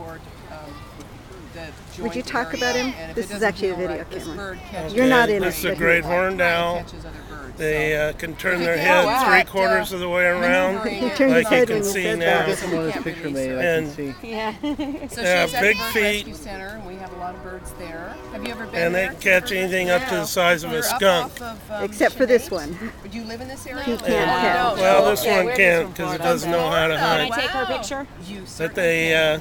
toward the joint Would you talk area, about him? and if This it is doesn't actually a feel video right, this camera. bird catches You're not in This is it, a but great he's- horned owl. catches other birds, They can turn their you head can't three get, quarters of the way around, maneuvering He it, turned his like you head can when you see said now. that. This is one of his picture made. I And- can see. Yeah. So Yeah, she's at the big Bird feet. Rescue Center, and we have a lot of birds there. Have you ever been and there? they catch anything up to the size of a You're up skunk. off of, Except for this Sinead? one. Do you live in this area? He can't catch. Well, this Yeah, one we're can't just because it from doesn't know how to Can I hunt. take her picture? You But certainly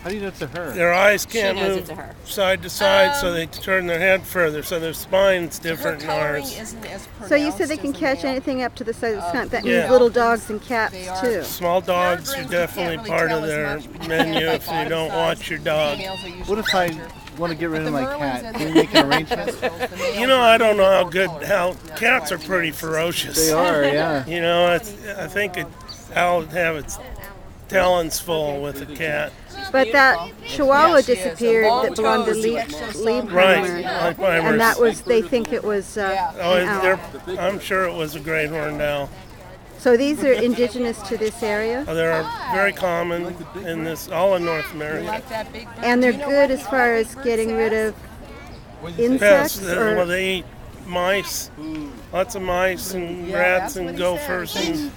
How do you know it's a her? their eyes can't knows move it's a her. side to side, so they turn their head further. So their spine's different than Her coloring ours. isn't as So you said they pronounced can as a catch male. anything up to the size of a skunk. That Yeah. means little dogs and cats They are- too. Small dogs are Peregrines, you definitely can't part really of tell their as much because menu by if you body don't size, watch your dog. females are usually What if I larger. want to get rid But of the my Merlins cat? and Can the you make an arrangement? Kestrels, the males You know, I don't know how are good colored. how That's cats why are we pretty make them. ferocious. They are, yeah. You know, I think an owl would have its talons full with a cat. But that Chihuahua Yeah, she is. disappeared Long that belonged to toes, Lieb, extra soft. Right, Liebheimer. Liebheimers. And that was, they think it was Yeah. Oh, an owl. I'm sure it was a great horned owl. So these are indigenous to this area, Oh, they're very common in all in North America. Like that big bird. and they're Do you know good what as far as bird getting rid says? of Pests, insects. well, Or, they eat mice, lots of mice and Yeah, rats that's and what he gophers. says.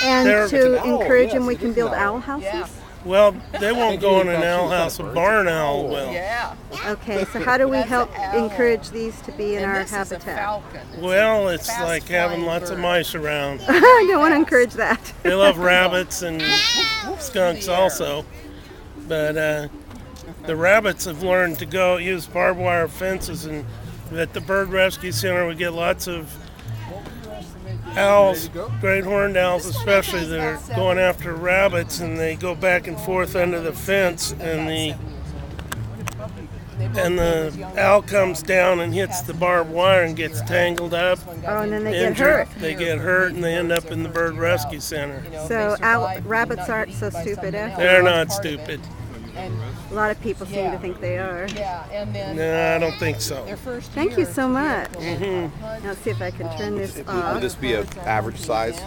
and they're- to encourage them, we can build owl houses. Yeah. Well, they won't go in an owl house. A barn owl will. Yeah. Okay, so how do we That's help an owl. encourage these to be in And our this is a habitat? falcon. Well, it's Fast like having flying lots of bird. mice around. I don't want to encourage that. They love rabbits and skunks also, but the rabbits have learned to use barbed wire fences, and at the Bird Rescue Center we get lots of owls, great horned owls especially, that are going after rabbits, and they go back and forth under the fence, and the owl comes down and hits the barbed wire and gets tangled up, Oh, and then they get injured. hurt. They get hurt and they end up in the Bird Rescue Center. So rabbits aren't so stupid after. They're not stupid. A lot of people seem to think they are. Yeah, and then No, I don't think so. their first Thank you year, so much. Mm-hmm. Now see if I can turn this off. Would this be an average size?